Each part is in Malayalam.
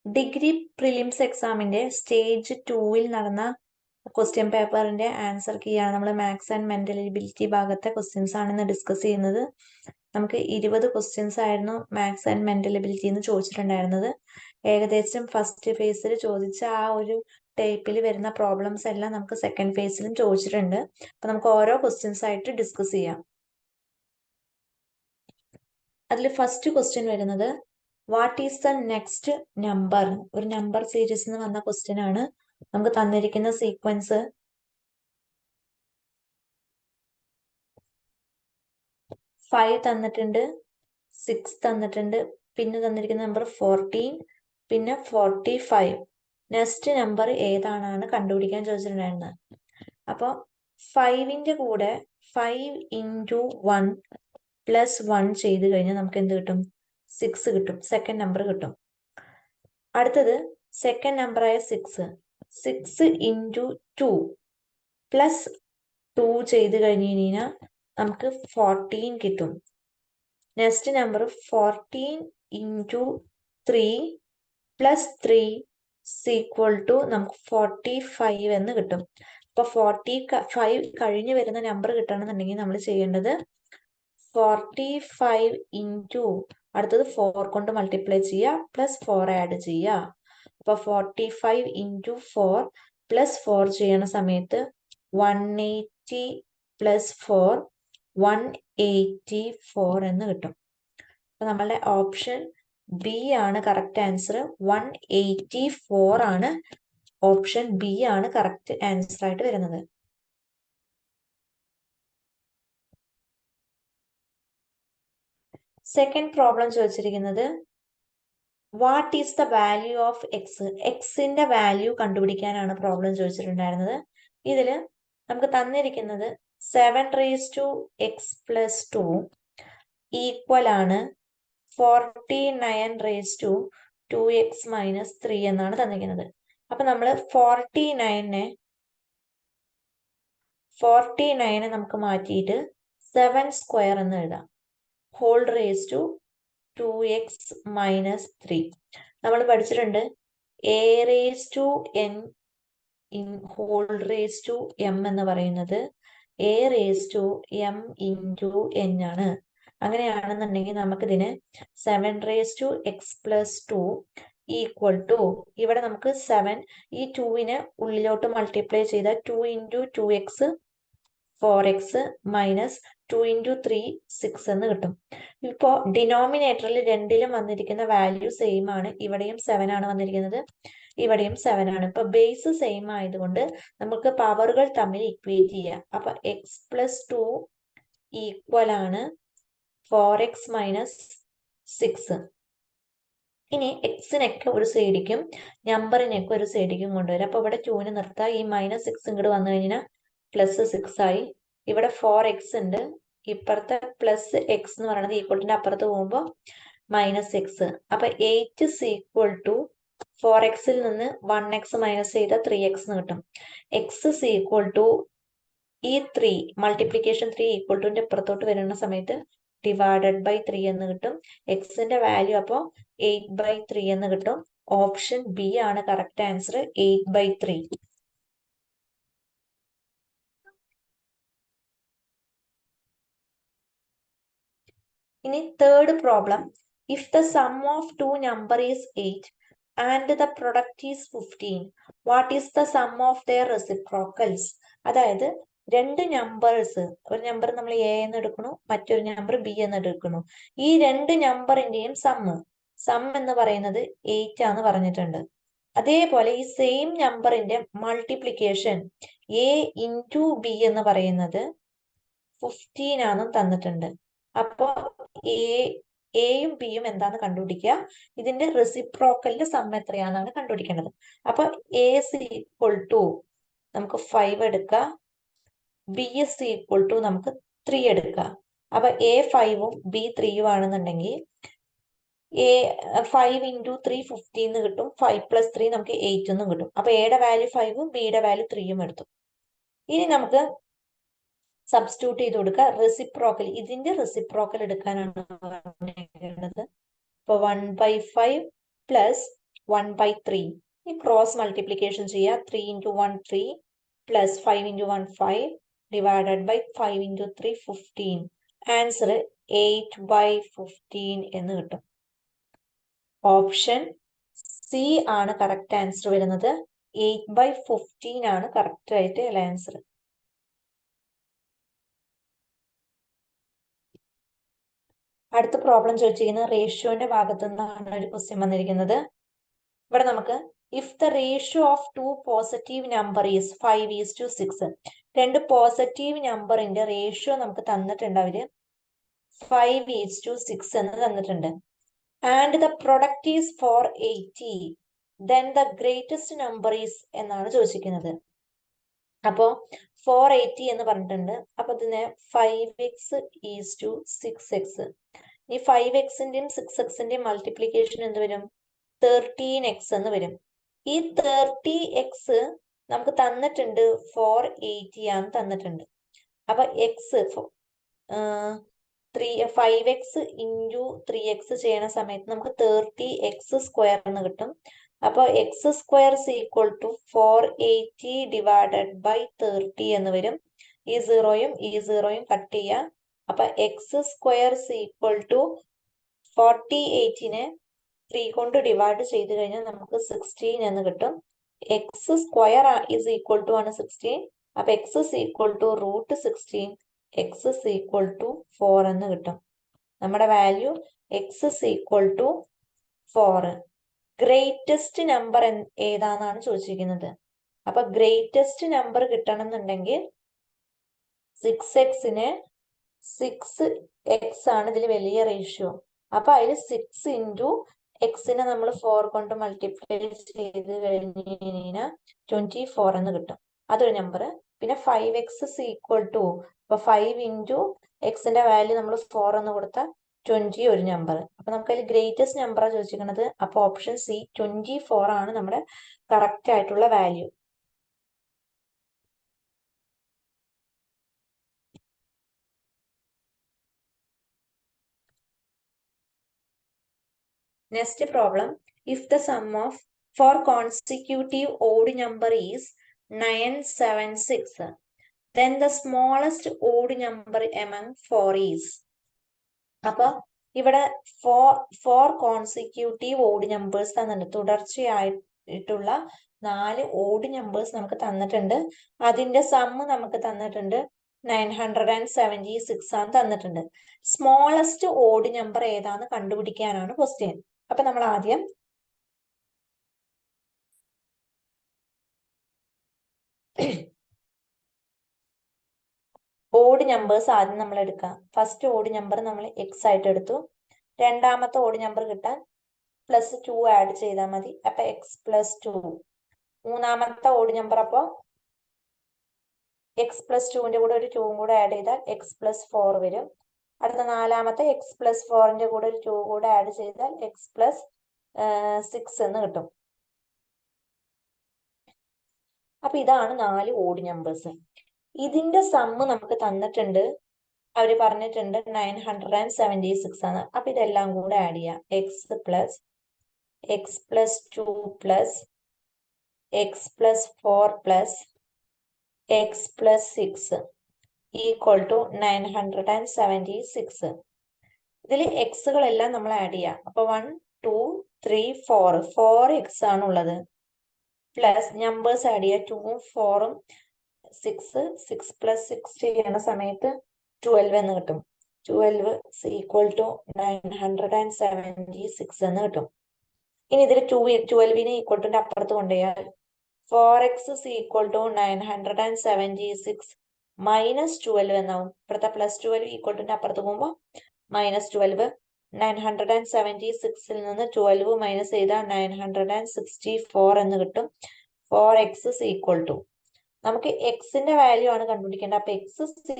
ഡിഗ്രി പ്രിലിംസ് എക്സാമിന്റെ സ്റ്റേജ് 2-ൽ നടന്ന ക്വസ്റ്റ്യൻ പേപ്പറിന്റെ ആൻസർ കീ ആണ്. നമ്മൾ മാത്സ് ആൻഡ് മെന്റൽ എബിലിറ്റി ഭാഗത്തെ ക്വസ്റ്റ്യൻസ് ആണ് ഇന്ന് ഡിസ്കസ് ചെയ്യുന്നത്. നമുക്ക് 20 ക്വസ്റ്റ്യൻസ് ആയിരുന്നു മാത്സ് ആൻഡ് മെന്റൽ എബിലിറ്റി എന്ന് ചോദിച്ചിട്ടുണ്ടായിരുന്നത്. ഏകദേശം ഫസ്റ്റ് ഫേസിൽ ചോദിച്ച ആ ഒരു ടൈപ്പിൽ വരുന്ന പ്രോബ്ലംസ് എല്ലാം നമുക്ക് സെക്കൻഡ് ഫേസിലും ചോദിച്ചിട്ടുണ്ട്. അപ്പൊ നമുക്ക് ഓരോ ക്വസ്റ്റ്യൻസ് ആയിട്ട് ഡിസ്കസ് ചെയ്യാം. അതിൽ ഫസ്റ്റ് ക്വസ്റ്റ്യൻ വരുന്നത് what is the next number? ഒരു നമ്പർ സീരീസ് നിന്ന് വന്ന ക്വസ്റ്റ്യൻ ആണ്. നമുക്ക് തന്നിരിക്കുന്ന സീക്വൻസ് 5 തന്നിട്ടുണ്ട്, 6 തന്നിട്ടുണ്ട്, പിന്നെ തന്നിരിക്കുന്ന നമ്പർ 14, പിന്നെ 45. നെക്സ്റ്റ് നമ്പർ ഏതാണെന്നാണ് കണ്ടുപിടിക്കാൻ ചോദിച്ചിട്ടുണ്ടായിരുന്നത്. അപ്പോൾ 5ന്റെ കൂടെ 5 × 1 + 1 ചെയ്ത് കഴിഞ്ഞാൽ നമുക്ക് എന്ത് കിട്ടും? 6 കിട്ടും. സെക്കൻഡ് നമ്പർ കിട്ടും. അടുത്തത് സെക്കൻഡ് നമ്പറായ 6 × 2 + 2 ചെയ്ത് കഴിഞ്ഞ് കഴിഞ്ഞാൽ നമുക്ക് 14 കിട്ടും. നെക്സ്റ്റ് നമ്പർ 14 × 3 + 3 = നമുക്ക് 45 എന്ന് കിട്ടും. അപ്പൊ 45 കഴിഞ്ഞ് വരുന്ന നമ്പർ കിട്ടണമെന്നുണ്ടെങ്കിൽ നമ്മൾ ചെയ്യേണ്ടത് 45 × അടുത്തത് 4 കൊണ്ട് മൾട്ടിപ്ലൈ ചെയ്യുക, +4 ആഡ് ചെയ്യുക. അപ്പൊ 45 × 4 + 4 ചെയ്യണ സമയത്ത് 180 + 4 184 എന്ന് കിട്ടും. അപ്പൊ നമ്മളുടെ ഓപ്ഷൻ ബി ആണ് കറക്റ്റ് ആൻസർ. 184 ആണ് ഓപ്ഷൻ ബി ആണ് കറക്റ്റ് ആൻസർ ആയിട്ട് വരുന്നത്. സെക്കൻഡ് പ്രോബ്ലം ചോദിച്ചിരിക്കുന്നത് what is the value of X? എക്സിന്റെ വാല്യൂ കണ്ടുപിടിക്കാനാണ് പ്രോബ്ലം ചോദിച്ചിട്ടുണ്ടായിരുന്നത്. ഇതില് നമുക്ക് തന്നിരിക്കുന്നത് 7x + 2 ഈക്വൽ ആണ് 49 2x - 3 എന്നാണ് തന്നിരിക്കുന്നത്. അപ്പൊ നമ്മൾ 49 നമുക്ക് മാറ്റിയിട്ട് 7² എന്ന് എഴുതാം. Whole raise to 2x - 3. നമ്മൾ പഠിച്ചിട്ടുണ്ട് a⁴n whole raise to m എന്ന് പറയുന്നത് a⁴m × n ആണ്. അങ്ങനെയാണെന്നുണ്ടെങ്കിൽ നമുക്കിതിന് 7x + 2 ഈക്വൽ ടു, ഇവിടെ നമുക്ക് 7 ഈ 2നെ ഉള്ളിലോട്ട് മൾട്ടിപ്ലൈ ചെയ്താൽ 2 × 2x 4x - 2 × 3 6 എന്ന് കിട്ടും. ഇപ്പോ ഡിനോമിനേറ്ററിൽ രണ്ടിലും വന്നിരിക്കുന്ന വാല്യൂ സെയിം ആണ്. ഇവിടെയും 7 ആണ് വന്നിരിക്കുന്നത്, ഇവിടെയും 7 ആണ്. ഇപ്പൊ ബേസ് സെയിം ആയതുകൊണ്ട് നമുക്ക് പവറുകൾ തമ്മിൽ ഇക്വേറ്റ് ചെയ്യാം. അപ്പൊ x + 2 ഈക്വൽ ആണ് 4x - 6. ഇനി എക്സിനൊക്കെ ഒരു സൈഡിക്കും നമ്പറിനൊക്കെ ഒരു സൈഡിക്കും കൊണ്ടുവരാം. അപ്പൊ ഇവിടെ 2നെ നിർത്താം. ഈ -6 ഇങ്ങോട്ട് വന്നു കഴിഞ്ഞാൽ +6 ആയി. ഇവിടെ 4x ഉണ്ട്, ഇപ്പുറത്തെ +x എന്ന് പറയുന്നത് ഈക്വലിന്റെ അപ്പുറത്ത് പോകുമ്പോൾ -x. അപ്പൊ 8 = 4x-ൽ നിന്ന് 1x മൈനസ് ചെയ്താൽ 3x എന്ന് കിട്ടും. x = ഈ 3 മൾട്ടിപ്ലിക്കേഷൻ 3 ഈക്വൽ ടുന്റെ ഇപ്പുറത്തോട്ട് വരുന്ന സമയത്ത് /3 എന്ന് കിട്ടും. എക്സിന്റെ വാല്യൂ അപ്പോൾ 8/3 എന്ന് കിട്ടും. ഓപ്ഷൻ ബി ആണ് കറക്റ്റ് ആൻസർ, 8/3. ഇനി third problem, if the sum of 2 number is 8 and the product is 15, what is the sum of their reciprocals? അതായത് രണ്ട് നമ്പേഴ്സ്, ഒരു നമ്പർ നമ്മൾ എ എന്ന് എടുക്കണു, മറ്റൊരു നമ്പർ ബി എന്ന് എടുക്കണു. ഈ രണ്ട് നമ്പറിന്റെയും സം എന്ന് പറയുന്നത് 8 ആന്ന് പറഞ്ഞിട്ടുണ്ട്. അതേപോലെ ഈ സെയിം നമ്പറിന്റെ മൾട്ടിപ്ലിക്കേഷൻ എ × ബി എന്ന് പറയുന്നത് 15 ആണെന്നും തന്നിട്ടുണ്ട്. അപ്പൊ എയും ബിയും എന്താന്ന് കണ്ടുപിടിക്കുക. ഇതിന്റെ റെസിപ്രോക്കലിന്റെ സം എത്രയാണെന്നാണ് കണ്ടുപിടിക്കേണ്ടത്. അപ്പൊ a = നമുക്ക് 5 എടുക്കാം, b = നമുക്ക് 3 എടുക്കാം. അപ്പൊ a 5-ഉം b 3-ഉം ആണെന്നുണ്ടെങ്കിൽ 5 × 3 15 എന്ന് കിട്ടും. 5 + 3 നമുക്ക് 8 എന്നും കിട്ടും. അപ്പൊ എയുടെ വാല്യൂ 5-ഉം ബിയുടെ വാല്യൂ 3-ഉം എടുത്തു. ഇനി നമുക്ക് സബ്സ്റ്റിറ്റ്യൂട്ട് ചെയ്ത് കൊടുക്കുക. റെസിപ്രോക്കൽ, ഇതിന്റെ റെസിപ്രോക്കൽ എടുക്കാനാണ് പറഞ്ഞിരിക്കുന്നത്. ഇപ്പൊ 1/5 + 1/3. ഈ ക്രോസ് മൾട്ടിപ്ലിക്കേഷൻ ചെയ്യുക. 3 into 1 3 plus 5 into 1 5 divided by 5 into 3 15. Answer 8/15 എന്ന് കിട്ടും. ഓപ്ഷൻ സി ആണ് കറക്റ്റ് ആൻസർ വരുന്നത്. 8/15 ആണ് കറക്റ്റ് ആയിട്ട് ആൻസർ. അടുത്ത പ്രോബ്ലം ചോദിച്ചിരിക്കുന്നത് റേഷ്യോന്റെ ഭാഗത്തു നിന്നാണ് ഒരു ക്വസ്റ്റ്യൻ വന്നിരിക്കുന്നത്. ഇവിടെ നമുക്ക് if the ratio of two positive number is 5:6, രണ്ട് പോസിറ്റീവ് നമ്പറിന്റെ റേഷ്യോ നമുക്ക് തന്നിട്ടുണ്ട്. അവര് 5:6 എന്ന് തന്നിട്ടുണ്ട്. And the product is 480, then the greatest number is എന്നാണ് ചോദിച്ചിരിക്കുന്നത്. അപ്പോ 480 എന്ന് പറഞ്ഞിട്ടുണ്ട്. അപ്പൊ ഇതിനെ 5x:6x. ഈ 5xന്റെയും 6xന്റെയും മൾട്ടിപ്ലിക്കേഷൻ എന്ത് വരും? 13x എന്ന് വരും. ഈ 30x നമുക്ക് തന്നിട്ടുണ്ട് 480 ആണ് തന്നിട്ടുണ്ട്. അപ്പൊ എക്സ് 5x into 3x ചെയ്യണ സമയത്ത് നമുക്ക് 30x² എന്ന് കിട്ടും. അപ്പൊ x² is equal to 480 divided by 30 എന്ന് വരും. ഈ സീറോയും കട്ട് ചെയ്യാം. അപ്പൊ x² is equal to 48നെ 3 കൊണ്ട് ഡിവൈഡ് ചെയ്ത് കഴിഞ്ഞാൽ നമുക്ക് 16 എന്ന് കിട്ടും. x² is equal to ആണ് 16. അപ്പൊ x is equal to √16, x is equal to 4 എന്ന് കിട്ടും. നമ്മുടെ value x is equal to 4. Greatest number ഏതാണെന്നാണ് ചോദിച്ചിരിക്കുന്നത്. അപ്പൊ ഗ്രേറ്റസ്റ്റ് നമ്പർ കിട്ടണം എന്നുണ്ടെങ്കിൽ 6xന് 6x ആണ് ഇതിൽ വലിയ റേഷ്യോ. അപ്പൊ അതിൽ 6 into x-നെ നമ്മൾ 4 കൊണ്ട് മൾട്ടിപ്ലൈ ചെയ്ത് കഴിഞ്ഞാൽ 24 എന്ന് കിട്ടും. അതൊരു നമ്പർ. പിന്നെ 5x is equal to, അപ്പൊ 5 into x-ന്റെ വാല്യൂ നമ്മൾ 4 എന്ന് കൊടുത്താൽ 20 ഒരു നമ്പർ. അപ്പൊ നമുക്ക് അതിൽ ഗ്രേറ്റസ്റ്റ് നമ്പറാണ് ചോദിച്ചിരിക്കുന്നത്. അപ്പൊ ഓപ്ഷൻ സി 24 ആണ് നമ്മുടെ കറക്റ്റ് ആയിട്ടുള്ള value. Next problem, if the sum of 4 consecutive odd number is 976, then the smallest odd number among 4 is. അപ്പൊ ഇവിടെ 4 consecutive odd numbers തന്നിട്ടുണ്ട്. തുടർച്ചയായിട്ടുള്ള 4 odd numbers നമുക്ക് തന്നിട്ടുണ്ട്. അതിന്റെ സമ്മ് നമുക്ക് തന്നിട്ടുണ്ട് 976 ആണ് തന്നിട്ടുണ്ട്. സ്മോളസ്റ്റ് ഓഡ് നമ്പർ ഏതാന്ന് കണ്ടുപിടിക്കാനാണ് ക്വസ്റ്റ്യൻ. അപ്പൊ നമ്മൾ ആദ്യം ഓഡ് നമ്പേഴ്സ് ആദ്യം നമ്മൾ എടുക്കാം. ഫസ്റ്റ് ഓഡ് നമ്പർ നമ്മൾ x ആയിട്ട് എടുത്തു. രണ്ടാമത്തെ ഓഡ് നമ്പർ കിട്ടാൻ +2 ആഡ് ചെയ്താൽ മതി. അപ്പൊ x + 2. മൂന്നാമത്തെ ഓഡ് നമ്പർ അപ്പൊ x + 2ന്റെ കൂടെ ഒരു 2 കൂടെ ആഡ് ചെയ്താൽ x + 4 വരും. അടുത്ത നാലാമത്തെ x + 4ന്റെ കൂടെ ഒരു 2 കൂടെ ആഡ് ചെയ്താൽ x + 6 എന്ന് കിട്ടും. അപ്പൊ ഇതാണ് 4 ഓഡ് നമ്പേഴ്സ്. ഇതിന്റെ സമ്മ് നമുക്ക് തന്നിട്ടുണ്ട്. അവര് പറഞ്ഞിട്ടുണ്ട് 976 ആണ്. അപ്പൊ ഇതെല്ലാം കൂടെ ആഡ് ചെയ്യാം. x + 2 + x + 4 + x + 6 equal to 976. ഇതിൽ എക്സുകളെല്ലാം നമ്മൾ ആഡ് ചെയ്യാം. അപ്പൊ 1 2 3 4x ആണുള്ളത്. പ്ലസ് നമ്പേഴ്സ് ആഡ് ചെയ്യുക. 2ഉം 4ഉം 6 + 6 ചെയ്യുന്ന സമയത്ത് 12 എന്ന് കിട്ടും. 12 ഈക്വൽ ടു 976 എന്ന് കിട്ടും. ഇനി ഇതിൽ 12നെ ഈക്വൽ ടു അപ്പുറത്ത് കൊണ്ടുപോയാൽ 4x ഈക്വൽ ടു 976 മൈനസ് 12 എന്നാവും. ഇപ്പുറത്തെ +12 ഈക്വൽ ടു അപ്പുറത്ത് പോകുമ്പോൾ -12. 976ൽ നിന്ന് 12 മൈനസ് ചെയ്താൽ 964 എന്ന് കിട്ടും. 4x ഈക്വൽ ടു, നമുക്ക് എക്സിന്റെ വാല്യൂ ആണ് കണ്ടുപിടിക്കേണ്ടത്. അപ്പൊ x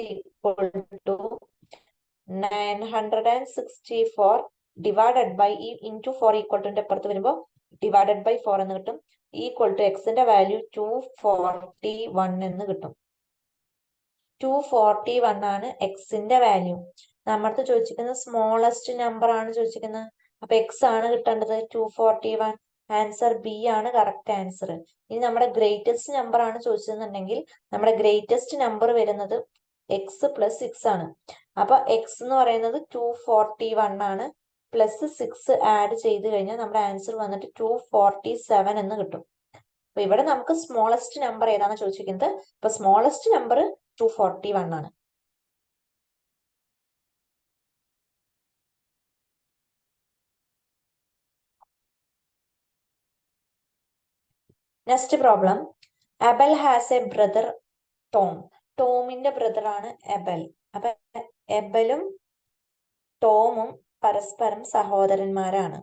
equal to 964 divided by ഈ ഇൻറ്റു 4 ഈക്വൽ ടുന്റെ അപ്പുറത്ത് വരുമ്പോൾ ഡിവൈഡഡ് ബൈ 4 എന്ന് കിട്ടും. ഈക്വൽ ടു എക്സിന്റെ വാല്യൂ 241 എന്ന് കിട്ടും. 241 ആണ് എക്സിന്റെ വാല്യൂ. നമ്മളടുത്ത് ചോദിച്ചിരിക്കുന്നത് സ്മോളസ്റ്റ് നമ്പർ ആണ് ചോദിച്ചിരിക്കുന്നത്. അപ്പൊ എക്സ് ആണ് കിട്ടേണ്ടത് 241. ആൻസർ ബി ആണ് കറക്റ്റ് ആൻസർ. ഇനി നമ്മുടെ ഗ്രേറ്റസ്റ്റ് നമ്പർ ആണ് ചോദിച്ചതെന്നുണ്ടെങ്കിൽ നമ്മുടെ ഗ്രേറ്റസ്റ്റ് നമ്പർ വരുന്നത് എക്സ് പ്ലസ് 6 ആണ്. അപ്പൊ എക്സ് എന്ന് പറയുന്നത് 241 ആണ്. പ്ലസ് 6 ആഡ് ചെയ്ത് കഴിഞ്ഞാൽ നമ്മുടെ ആൻസർ വന്നിട്ട് 247 എന്ന് കിട്ടും. അപ്പൊ ഇവിടെ നമുക്ക് സ്മോളസ്റ്റ് നമ്പർ ഏതാണ് ചോദിച്ചിരിക്കുന്നത്. അപ്പൊ സ്മോളസ്റ്റ് നമ്പർ 241 ആണ്. Next problem. Abel has a brother Tom. ടോമിന്റെ ബ്രദർ ആണ് എബൽ. അപ്പൊ എബലും ടോമും പരസ്പരം സഹോദരന്മാരാണ്.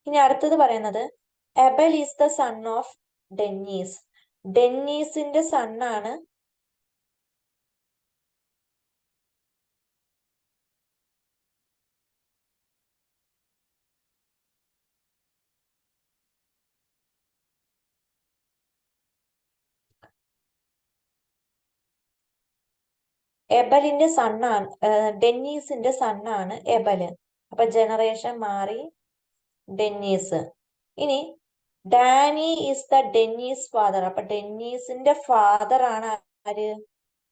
ഇനി അടുത്തത് പറയുന്നത് Abel is the son of Dennis. ഡെന്നീസിന്റെ സണ്ണാണ് എബലിന്റെ സണ്ണാണ് ഡെന്നീസിന്റെ സണ്ണാണ് എബല്. അപ്പൊ ജനറേഷൻ മാറി ഡെന്നീസ്. ഇനി Danny is the Dennis father. അപ്പൊ ഡെന്നീസിന്റെ ഫാദർ ആണ് ആര്?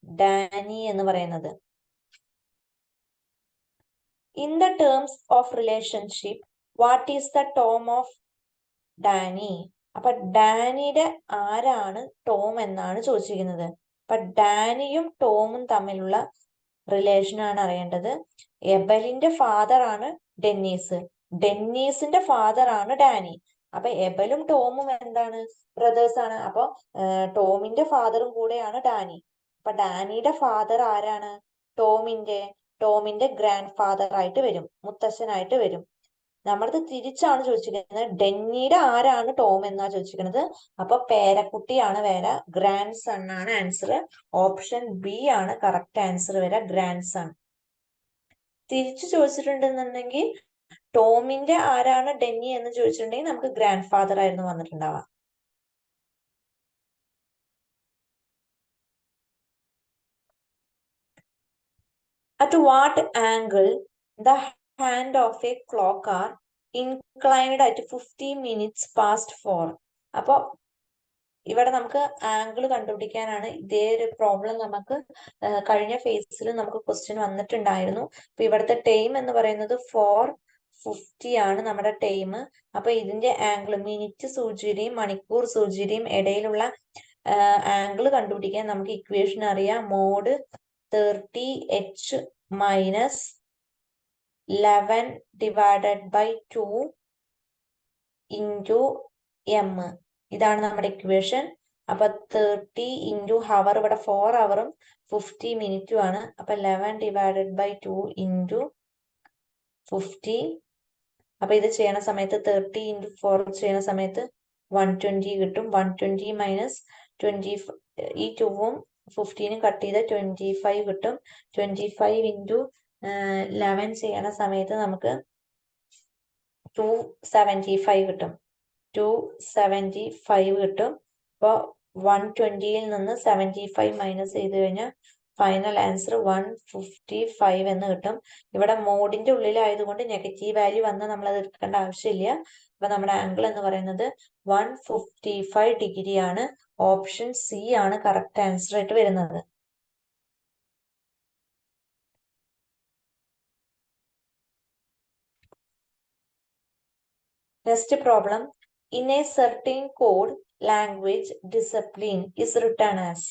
ഡാനി എന്ന് പറയുന്നത്. In the terms of relationship what is the Tom of Danny. അപ്പൊ ഡാനിയുടെ ആരാണ് ടോം എന്നാണ് ചോദിച്ചിരിക്കുന്നത്. അപ്പൊ ഡാനിയും ടോമും തമ്മിലുള്ള റിലേഷൻ ആണ് അറിയേണ്ടത്. എബലിന്റെ ഫാദർ ആണ് ഡെന്നീസ്. ഡെന്നീസിന്റെ ഫാദർ ആണ് ഡാനി. അപ്പൊ എബലും ടോമും എന്താണ്? ബ്രദേഴ്സ് ആണ്. അപ്പൊ ടോമിന്റെ ഫാദറും കൂടെയാണ് ഡാനി. അപ്പൊ ഡാനിയുടെ ഫാദർ ആരാണ്? ടോമിന്റെ ഗ്രാൻഡ് ഫാദർ ആയിട്ട് വരും, മുത്തശ്ശനായിട്ട് വരും. നമ്മളത് തിരിച്ചാണ് ചോദിച്ചിരിക്കുന്നത്. ഡെന്നിയുടെ ആരാണ് ടോം എന്നാ ചോദിച്ചിരിക്കുന്നത്. അപ്പൊ പേരക്കുട്ടിയാണ് വരാ, ഗ്രാൻഡ് സൺ ആണ് ആൻസർ. ഓപ്ഷൻ ബി ആണ് കറക്റ്റ് ആൻസർ വരാ, ഗ്രാൻഡ് സൺ. തിരിച്ചു ചോദിച്ചിട്ടുണ്ടെന്നുണ്ടെങ്കിൽ ടോമിന്റെ ആരാണ് ഡെന്നി എന്ന് ചോദിച്ചിട്ടുണ്ടെങ്കിൽ നമുക്ക് ഗ്രാൻഡ് ഫാദർ ആയിരുന്നു വന്നിട്ടുണ്ടാവാം. At what angle the hand of a clock are inclined at 50 minutes past 4? അപ്പൊ ഇവിടെ നമുക്ക് ആംഗിൾ കണ്ടുപിടിക്കാനാണ്. ഇതേ ഒരു പ്രോബ്ലം നമുക്ക് കഴിഞ്ഞ ഫേസിൽ നമുക്ക് ക്വസ്റ്റ്യൻ വന്നിട്ടുണ്ടായിരുന്നു. അപ്പൊ ഇവിടുത്തെ ടൈം എന്ന് പറയുന്നത് 4:50 ആണ് നമ്മുടെ ടൈം. അപ്പൊ ഇതിന്റെ ആംഗിൾ മിനിറ്റ് സൂചിയുടെയും മണിക്കൂർ സൂചിയുടെയും ഇടയിലുള്ള ആംഗിൾ കണ്ടുപിടിക്കാൻ നമുക്ക് ഇക്വേഷൻ അറിയാം. Mod 30h minus 11 divided by 2 into M. ഇതാണ് നമ്മുടെ ഇക്വേഷൻ. അപ്പൊ 30 ഇൻറ്റു ഹവർ, ഇവിടെ 4 ഹവറും 50 മിനിറ്റും ആണ്. അപ്പൊ 11 ഡിവൈഡഡ് ബൈ 2 ഇൻറ്റു 50. അപ്പൊ ഇത് ചെയ്യണ സമയത്ത് 30 ഇൻറ്റു 4 ചെയ്യണ സമയത്ത് 120 കിട്ടും. 120 മൈനസ് 20, ഈ 2ഉം 15ഉം കട്ട് ചെയ്ത് 25 കിട്ടും. 25 ഇൻറ്റു 11 ചെയ്യണ സമയത്ത് നമുക്ക് 275 കിട്ടും. 275 കിട്ടും. അപ്പോൾ 120യിൽ നിന്ന് 75 മൈനസ് ചെയ്ത് കഴിഞ്ഞാൽ ഫൈനൽ ആൻസർ 155 എന്ന് കിട്ടും. ഇവിടെ മോഡിന്റെ ഉള്ളിലായതുകൊണ്ട് നെഗറ്റീവ് വാല്യൂ വന്നാൽ നമ്മൾ അത് എടുക്കേണ്ട ആവശ്യമില്ല. അപ്പൊ നമ്മുടെ ആംഗിൾ എന്ന് പറയുന്നത് 155 ഡിഗ്രി ആണ്. ഓപ്ഷൻ സി ആണ് കറക്റ്റ് ആൻസർ ആയിട്ട് വരുന്നത്. Next problem. In a certain code language, discipline is written as.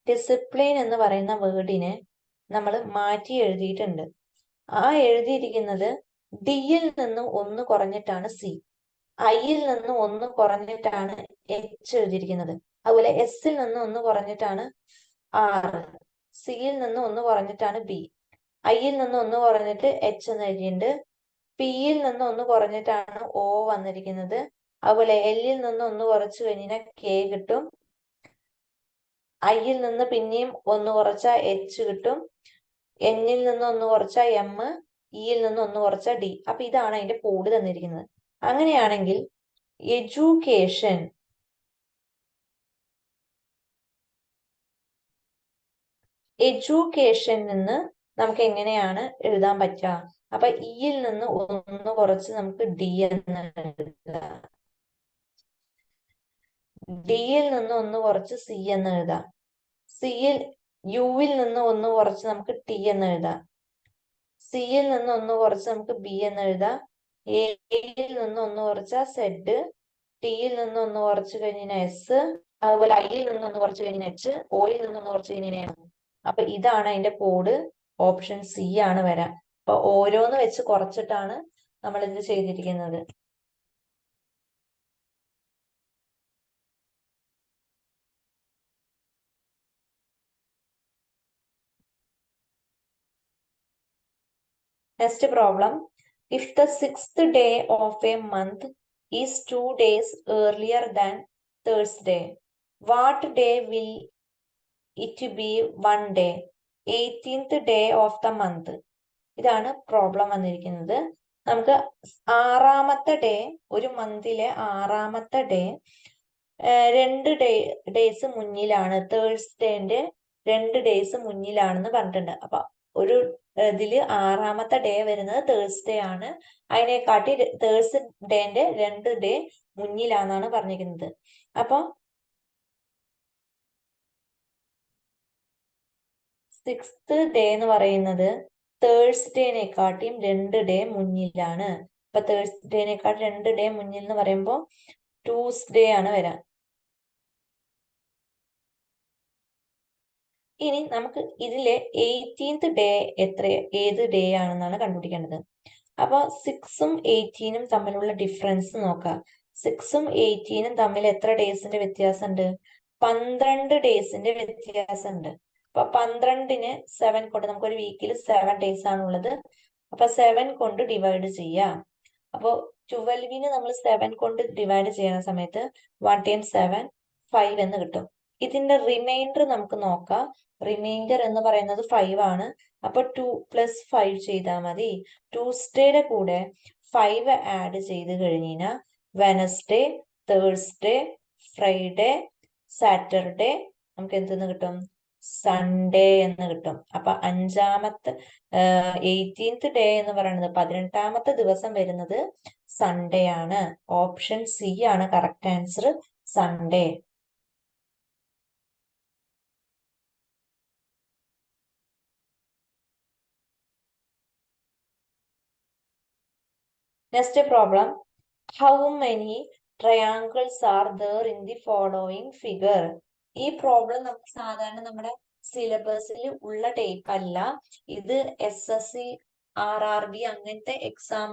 Discipline എന്ന് പറയുന്ന വേർഡിനെ നമ്മൾ മാറ്റി എഴുതിയിട്ടുണ്ട്. ആ എഴുതിയിരിക്കുന്നത് ഡിയിൽ നിന്ന് 1 കുറഞ്ഞിട്ടാണ് സി, ഐയിൽ നിന്ന് 1 കുറഞ്ഞിട്ടാണ് എച്ച് എഴുതിയിരിക്കുന്നത്. അതുപോലെ എസിൽ നിന്ന് 1 കുറഞ്ഞിട്ടാണ് ആർ, സിയിൽ നിന്ന് 1 കുറഞ്ഞിട്ടാണ് ബി, ഐയിൽ നിന്ന് 1 കുറഞ്ഞിട്ട് എച്ച് എന്ന് എഴുതിയിട്ടുണ്ട്. പിയിൽ നിന്ന് 1 കുറഞ്ഞിട്ടാണ് ഒ വന്നിരിക്കുന്നത്. അതുപോലെ എല്ലിൽ നിന്ന് 1 കുറച്ച് കഴിഞ്ഞാൽ കെ കിട്ടും. ഐയിൽ നിന്ന് പിന്നെയും 1 കുറച്ചാൽ എച്ച് കിട്ടും. എന്നിൽ നിന്ന് 1 കുറച്ചാൽ എം, ഇയിൽ നിന്ന് ഒന്ന് കുറച്ച ഡി. അപ്പൊ ഇതാണ് അതിന്റെ കോഡ് തന്നിരിക്കുന്നത്. അങ്ങനെയാണെങ്കിൽ എഡ്യൂക്കേഷൻ എഡ്യൂക്കേഷൻ നിന്ന് നമുക്ക് എങ്ങനെയാണ് എഴുതാൻ പറ്റുക? അപ്പൊ ഇയിൽ നിന്ന് ഒന്ന് കുറച്ച് നമുക്ക് ഡി എന്ന് എഴുതാം. ഡിയിൽ നിന്ന് ഒന്ന് കുറച്ച് സി എന്ന് എഴുതാം. സിയിൽ യുവിൽ നിന്ന് ഒന്ന് കുറച്ച് നമുക്ക് ടി എന്ന് എഴുതാം. സിയിൽ നിന്ന് ഒന്ന് കുറച്ച് നമുക്ക് ബി എന്ന് എഴുതാം. എയിൽ നിന്ന് ഒന്ന് കുറച്ച സെഡ്, ടിയിൽ നിന്ന് ഒന്ന് കുറച്ച് കഴിഞ്ഞാൽ എസ്, അതുപോലെ ഐയിൽ നിന്ന് ഒന്ന് കുറച്ച് കഴിഞ്ഞാൽ എച്ച്, ഓയിൽ നിന്ന് ഒന്ന് കുറച്ച് കഴിഞ്ഞാൽ. അപ്പൊ ഇതാണ് അതിന്റെ കോഡ്. ഓപ്ഷൻ സി ആണ് വരാം. അപ്പൊ ഓരോന്ന് വെച്ച് കുറച്ചിട്ടാണ് നമ്മൾ ഇത് ചെയ്തിരിക്കുന്നത്. Next problem. If the 6th day of a month is 2 days earlier than Thursday, what day will it be 1 day? 18th day of the month. ഇതാണ് പ്രോബ്ലം വന്നിരിക്കുന്നത്. നമുക്ക് ആറാമത്തെ ഡേ, ഒരു മന്തിലെ ആറാമത്തെ ഡേ 2 ഡേയ്സ് മുന്നിലാണ്. തേഴ്സ്ഡേന്റെ 2 ഡേയ്സ് മുന്നിലാണെന്ന് പറഞ്ഞിട്ടുണ്ട്. അപ്പൊ ഒരു ഇതില് ആറാമത്തെ ഡേ വരുന്നത് തേഴ്സ്ഡേ ആണ്. അതിനെക്കാട്ടി തേഴ്സ്ഡേന്റെ 2 ഡേ മുന്നിലാണെന്നാണ് പറഞ്ഞിരിക്കുന്നത്. അപ്പൊ 6th ഡേ എന്ന് പറയുന്നത് തേഴ്സ്ഡേനെക്കാട്ടിയും 2 ഡേ മുന്നിലാണ്. അപ്പൊ തേഴ്സ്ഡേനെക്കാട്ടി 2 ഡേ മുന്നിൽ എന്ന് പറയുമ്പോൾ ട്യൂസ്ഡേ ആണ് വരാൻ. ഇനി നമുക്ക് ഇതിലെ 18th ഡേ ഏത് ഡേ ആണെന്നാണ് കണ്ടുപിടിക്കേണ്ടത്. അപ്പൊ 6ഉം 18ഉം തമ്മിലുള്ള ഡിഫറൻസ് നോക്കാം. 6ഉം 18ഉം തമ്മിൽ എത്ര ഡേയ്സിന്റെ വ്യത്യാസമുണ്ട്? 12 ഡേയ്സിന്റെ വ്യത്യാസമുണ്ട്. അപ്പൊ 12ന് 7 കൊണ്ട് നമുക്കൊരു വീക്കിൽ 7 ഡേയ്സ് ആണുള്ളത്. അപ്പൊ 7 കൊണ്ട് ഡിവൈഡ് ചെയ്യാം. അപ്പൊ 12ന് നമ്മൾ 7 കൊണ്ട് ഡിവൈഡ് ചെയ്യുന്ന സമയത്ത് 1 times 7 5 എന്ന് കിട്ടും. ഇതിന്റെ റിമൈൻഡർ നമുക്ക് നോക്കാം. റിമൈൻഡർ എന്ന് പറയുന്നത് 5 ആണ്. അപ്പൊ 2 + 5 ചെയ്താൽ മതി. ട്യൂസ്ഡേയുടെ കൂടെ 5 ആഡ് ചെയ്ത് കഴിഞ്ഞാൽ വെനസ്ഡേ, തേഴ്സ്ഡേ, ഫ്രൈഡേ, സാറ്റർഡേ നമുക്ക് എന്തെന്ന് കിട്ടും? സൺഡേ എന്ന് കിട്ടും. അപ്പൊ 18th ഡേ എന്ന് പറയുന്നത് 18ാമത്തെ ദിവസം വരുന്നത് സൺഡേ ആണ്. ഓപ്ഷൻ സി ആണ് correct answer, Sunday. Next problem. How many triangles are there in the following figure? ഈ പ്രോബ്ലം നമുക്ക് സാധാരണ നമ്മുടെ സിലബസിൽ ഉള്ള ടൈപ്പ് അല്ല. ഇത് SSC, RRB അങ്ങനത്തെ എക്സാം,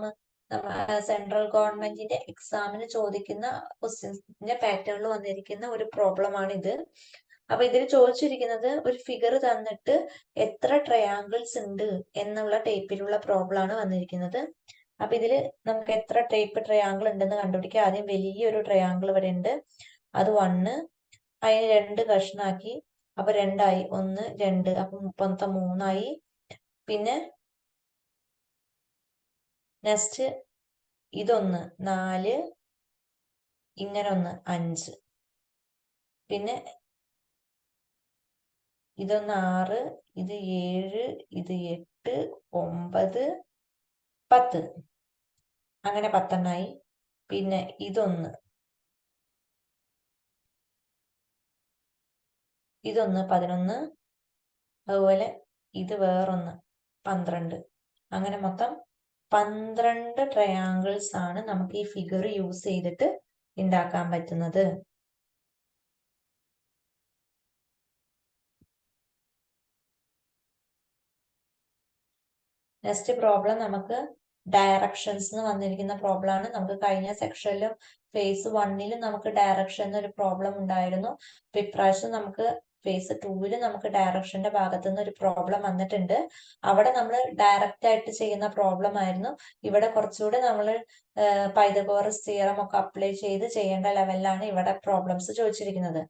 സെൻട്രൽ ഗവൺമെന്റിന്റെ എക്സാമിന് ചോദിക്കുന്ന ക്വസ്റ്റ്യൻസിന്റെ പാറ്റേണിൽ വന്നിരിക്കുന്ന ഒരു പ്രോബ്ലം ആണ് ഇത്. അപ്പൊ ഇതിൽ ചോദിച്ചിരിക്കുന്നത് ഒരു ഫിഗർ തന്നിട്ട് എത്ര ട്രയാങ്കിൾസ് ഉണ്ട് എന്നുള്ള ടൈപ്പിലുള്ള പ്രോബ്ലം ആണ് വന്നിരിക്കുന്നത്. അപ്പൊ ഇതില് നമുക്ക് എത്ര ടൈപ്പ് ട്രയാങ്കിൾ ഉണ്ടെന്ന് കണ്ടുപിടിക്കാം. ആദ്യം വലിയൊരു ട്രയാങ്കിൾ ഇവിടെ ഉണ്ട്, അത് 1. അതിന് 2 കഷ്ണാക്കി. അപ്പൊ 2 ആയി, 1 2, അപ്പൊ മൊത്തം 3 ആയി. പിന്നെ നെക്സ്റ്റ് ഇതൊന്ന് 4, ഇങ്ങനെ ഒന്ന് 5, പിന്നെ ഇതൊന്ന് 6, ഇത് 7, ഇത് 8, 9, 10, അങ്ങനെ 10 ആയി. പിന്നെ ഇതൊന്ന് 11, അതുപോലെ ഇത് വേറൊന്ന് 12, അങ്ങനെ മൊത്തം 12 ട്രയാങ്കിൾസ് ആണ് നമുക്ക് ഈ ഫിഗർ യൂസ് ചെയ്തിട്ട് ഉണ്ടാക്കാൻ പറ്റുന്നത്. നെക്സ്റ്റ് പ്രോബ്ലം നമുക്ക് ഡയറക്ഷൻസ് എന്ന് വന്നിരിക്കുന്ന പ്രോബ്ലം ആണ്. നമുക്ക് കഴിഞ്ഞ സെക്ഷനിലും ഫേസ് 1ലും നമുക്ക് ഡയറക്ഷൻ എന്നൊരു പ്രോബ്ലം ഉണ്ടായിരുന്നു. അപ്പൊ ഇപ്രാവശ്യം നമുക്ക് ഫേസ് 2ല് നമുക്ക് ഡയറക്ഷന്റെ ഭാഗത്തു നിന്ന് ഒരു പ്രോബ്ലം വന്നിട്ടുണ്ട്. അവിടെ നമ്മൾ ഡയറക്റ്റ് ആയിട്ട് ചെയ്യുന്ന പ്രോബ്ലം ആയിരുന്നു. ഇവിടെ കുറച്ചുകൂടെ നമ്മൾ പൈതഗോറസ് തിയറം ഒക്കെ അപ്ലൈ ചെയ്ത് ചെയ്യേണ്ട ലെവലിലാണ് ഇവിടെ പ്രോബ്ലംസ് ചോദിച്ചിരിക്കുന്നത്.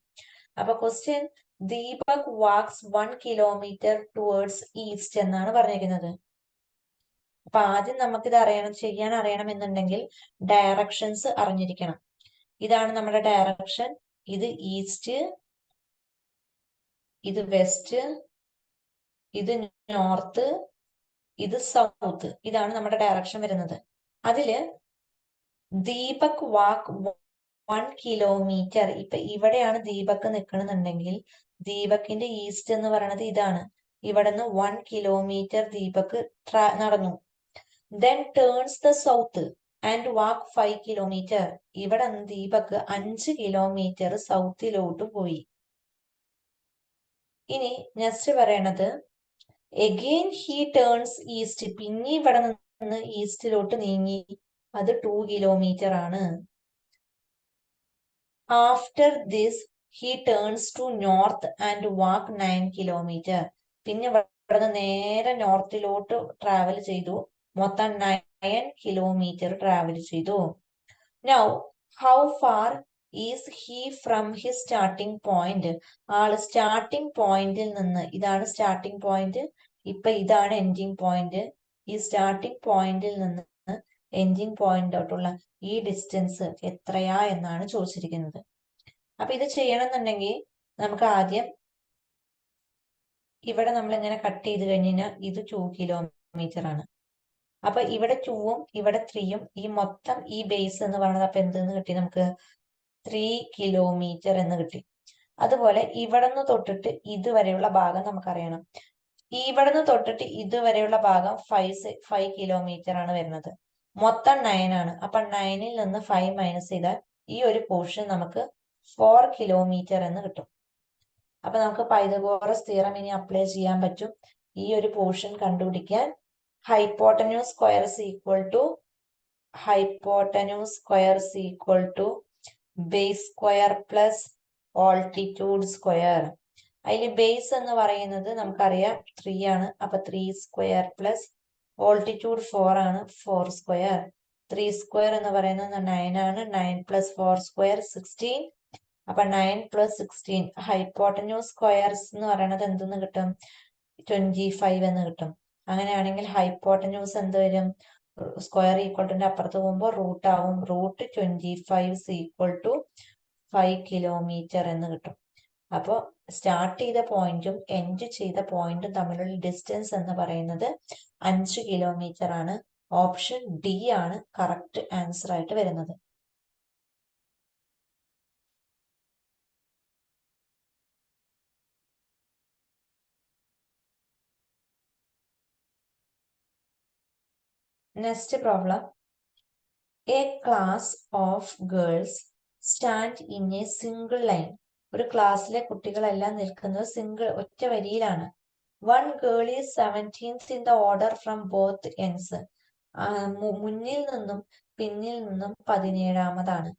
അപ്പൊ question, Deepak walks 1 kilometer towards east എന്നാണ് പറഞ്ഞിരിക്കുന്നത്. അപ്പൊ ആദ്യം നമുക്കിത് ചെയ്യാൻ അറിയണമെന്നുണ്ടെങ്കിൽ ഡയറക്ഷൻസ് അറിഞ്ഞിരിക്കണം. ഇതാണ് നമ്മുടെ ഡയറക്ഷൻ. ഇത് ഈസ്റ്റ്, ഇത് വെസ്റ്റ്, ഇത് നോർത്ത്, ഇത് സൗത്ത്. ഇതാണ് നമ്മുടെ ഡയറക്ഷൻ വരുന്നത്. അതില് ദീപക് വാക്ക് 1 കിലോമീറ്റർ. ഇപ്പൊ ഇവിടെയാണ് ദീപക് നിൽക്കണമെന്നുണ്ടെങ്കിൽ ദീപകിന്റെ ഈസ്റ്റ് എന്ന് പറയുന്നത് ഇതാണ്. ഇവിടെ നിന്ന് 1 കിലോമീറ്റർ ദീപക് നടന്നു. Then turns the south and walk 5 kilometre. ഇവിടെ നിന്ന് ദീപക് 5 കിലോമീറ്റർ സൗത്തിലോട്ട് പോയി. ഇനി നെക്സ്റ്റ് പറയണത് എഗെയിൻ ഹി ടേൺസ് ഈസ്റ്റ്. പിന്നെ ഇവിടെ നിന്ന് ഈസ്റ്റിലോട്ട് നീങ്ങി. അത് 2 കിലോമീറ്റർ ആണ്. After this he turns to north and walk 9 kilometre. പിന്നെ ഇവിടെ നേരെ നോർത്തിലോട്ട് ട്രാവൽ ചെയ്തു. മൊത്തം 9 കിലോമീറ്റർ ട്രാവൽ ചെയ്തു. Now how far is he from his starting point. ആള് സ്റ്റാർട്ടിംഗ് പോയിന്റിൽ നിന്ന്, ഇതാണ് സ്റ്റാർട്ടിംഗ് പോയിന്റ്, ഇപ്പൊ ഇതാണ് എൻഡിങ് പോയിന്റ്. ഈ സ്റ്റാർട്ടിംഗ് പോയിന്റിൽ നിന്ന് എൻഡിങ് പോയിന്റോട്ടുള്ള ഈ ഡിസ്റ്റൻസ് എത്രയാ എന്നാണ് ചോദിച്ചിരിക്കുന്നത്. അപ്പൊ ഇത് ചെയ്യണമെന്നുണ്ടെങ്കിൽ നമുക്ക് ആദ്യം ഇവിടെ നമ്മൾ ഇങ്ങനെ കട്ട് ചെയ്ത് കഴിഞ്ഞാൽ ഇത് 2 കിലോമീറ്റർ ആണ്. അപ്പൊ ഇവിടെ 2ഉം ഇവിടെ 3യും ഈ മൊത്തം ഈ ബേസ് എന്ന് പറയുന്നത് അപ്പൊ എന്തെന്ന് കിട്ടി നമുക്ക് 3 കിലോമീറ്റർ എന്ന് കിട്ടി. അതുപോലെ ഇവിടെ നിന്ന് തൊട്ടിട്ട് ഇതുവരെയുള്ള ഭാഗം നമുക്കറിയണം. ഇവിടെ നിന്ന് തൊട്ടിട്ട് ഇതുവരെയുള്ള ഭാഗം 5 കിലോമീറ്റർ ആണ് വരുന്നത്. മൊത്തം 9 ആണ്. അപ്പൊ 9ൽ നിന്ന് 5 മൈനസ് ചെയ്താൽ ഈ ഒരു പോർഷൻ നമുക്ക് 4 കിലോമീറ്റർ എന്ന് കിട്ടും. അപ്പൊ നമുക്ക് പൈതഗോറസ് തിയറം ഇനി അപ്ലൈ ചെയ്യാൻ പറ്റും. ഈ ഒരു പോർഷൻ കണ്ടുപിടിക്കാൻ hypotenuse square is equal to base square plus altitude square. അതിൽ ബേസ് എന്ന് പറയുന്നത് നമുക്കറിയാം 3 ആണ്. അപ്പൊ 3 സ്ക്വയർ പ്ലസ് ഓൾട്ടിറ്റ്യൂഡ് 4 ആണ്, 4 സ്ക്വയർ. 3 സ്ക്വയർ എന്ന് പറയുന്നത് 9 ആണ്. 9 പ്ലസ് 4 സ്ക്വയർ 16. അപ്പൊ 9 പ്ലസ് 16 ഹൈപ്പോട്ടന്യൂസ് സ്ക്വയർസ് എന്ന് പറയുന്നത് എന്തെന്ന് കിട്ടും? 25 എന്ന് കിട്ടും. അങ്ങനെയാണെങ്കിൽ ഹൈപ്പോട്ടന്യൂസ് എന്ത് വരും? സ്ക്വയർ ഈക്വൽട്ടിന്റെ അപ്പുറത്ത് പോകുമ്പോൾ റൂട്ട് ആവും. റൂട്ട് 25 ഈക്വൽ ടു 5 കിലോമീറ്റർ എന്ന് കിട്ടും. അപ്പോൾ സ്റ്റാർട്ട് ചെയ്ത പോയിന്റും എൻഡ് ചെയ്ത പോയിന്റും തമ്മിലുള്ള ഡിസ്റ്റൻസ് എന്ന് പറയുന്നത് 5 കിലോമീറ്റർ ആണ്. ഓപ്ഷൻ ഡി ആണ് കറക്റ്റ് ആൻസർ ആയിട്ട് വരുന്നത്. Next problem. A class of girls stand in a single line. ഒരു ക്ലാസ്സിലെ കുട്ടികളെല്ലാം നിൽക്കുന്നത് ഒറ്റ വരിയിലാണ്. One girl is 17th in the order from both ends. മുന്നിൽ നിന്നും പിന്നിൽ നിന്നും 17ാമതാണ്.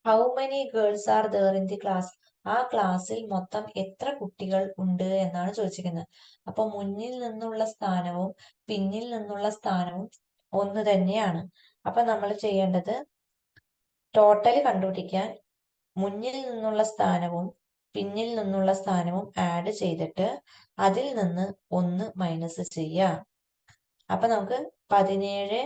How many girls are there in the class. ആ ക്ലാസ്സിൽ മൊത്തം എത്ര കുട്ടികൾ ഉണ്ട് എന്നാണ് ചോദിച്ചിരിക്കുന്നത്. അപ്പൊ മുന്നിൽ നിന്നുള്ള സ്ഥാനവും പിന്നിൽ നിന്നുള്ള സ്ഥാനവും ഒന്ന് തന്നെയാണ്. അപ്പൊ നമ്മൾ ചെയ്യേണ്ടത് ടോട്ടൽ കണ്ടുപിടിക്കാൻ മുന്നിൽ നിന്നുള്ള സ്ഥാനവും പിന്നിൽ നിന്നുള്ള സ്ഥാനവും ആഡ് ചെയ്തിട്ട് അതിൽ നിന്ന് 1 മൈനസ് ചെയ്യാം. അപ്പൊ നമുക്ക് 17